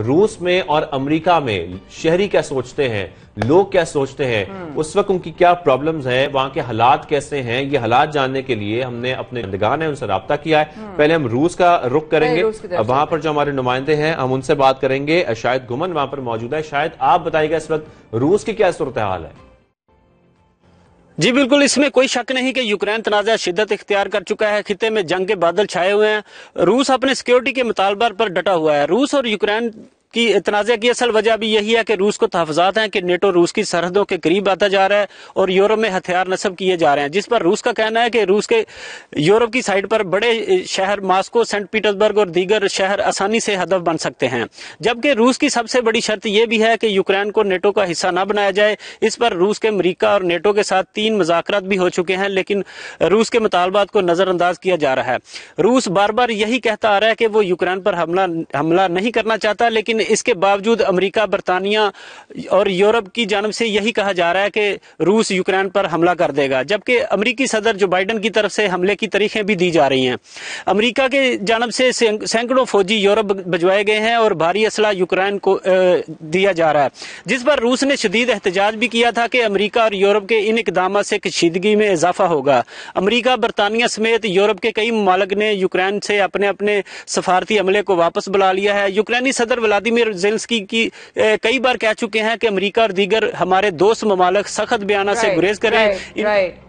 روس میں اور امریکہ میں شہری کیا سوچتے ہیں، لوگ کیا سوچتے ہیں، اس وقت ان کی کیا پرابلمز ہیں، وہاں کے حالات کیسے ہیں، یہ حالات جاننے کے لیے ہم نے اپنے بندگان ہیں ان سے رابطہ کیا ہے۔ پہلے ہم روس کا رخ کریں گے، وہاں پر جو ہمارے نمائندے ہیں ہم ان سے بات کریں گے۔ شاہد گھمن وہاں پر موجود ہے۔ شاہد آپ بتائیے گا اس وقت روس کی کیا صورتحال ہے؟ جی بالکل، اس میں کوئی شک نہیں کہ یوکرین تنازع شدت اختیار کر چکا ہے، خطے میں جنگ کے بادل چھائے ہوئے ہیں، روس اپنے سیکیورٹی کے مطالبات پر ڈٹا ہوا ہے۔ روس اور یوکرین کی تنازع کی اصل وجہ بھی یہی ہے کہ روس کو تحفظات ہیں کہ نیٹو روس کی سرحدوں کے قریب آتا جا رہا ہے اور یورپ میں ہتھیار نصب کیے جا رہے ہیں، جس پر روس کا کہنا ہے کہ روس کے یورپ کی سائڈ پر بڑے شہر ماسکو، سینٹ پیٹرزبرگ اور دیگر شہر آسانی سے ہدف بن سکتے ہیں، جبکہ روس کی سب سے بڑی شرط یہ بھی ہے کہ یوکرین کو نیٹو کا حصہ نہ بنایا جائے۔ اس پر روس کے امریکہ اور نیٹو کے ساتھ 3 مذاکرات بھی ہو چکے ہیں، لیکن روس کے مطالبات کو نظر انداز کیا جا رہا ہے۔ روس بار بار یہی کہتا آ رہا ہے کہ وہ یوکرین پر حملہ نہیں کرنا چاہتا، لیکن اس کے باوجود امریکہ، برطانیہ اور یورپ کی جانب سے یہی کہا جا رہا ہے کہ روس یوکرین پر حملہ کر دے گا، جبکہ امریکی صدر جو بائیڈن کی طرف سے حملے کی تاریخیں بھی دی جا رہی ہیں۔ امریکہ کے جانب سے سینکڑوں فوجی یورپ بھجوائے گئے ہیں اور بھاری اسلحہ یوکرین کو دیا جا رہا ہے، جس پر روس نے شدید احتجاج بھی کیا تھا کہ امریکہ اور یورپ کے ان اقدامات سے کشیدگی میں اضافہ ہوگا۔ امریکہ، برطانیہ سمیت یورپ کے کئی ممالک نے یوکرین سے اپنے سفارتی عملے کو واپس بلا لیا ہے۔ یوکرینی صدر ولادیمیر زیلنسکی کی کئی بار کہہ چکے ہیں کہ امریکہ اور دیگر ہمارے دوست ممالک سخت بیانات سے گریز کریں۔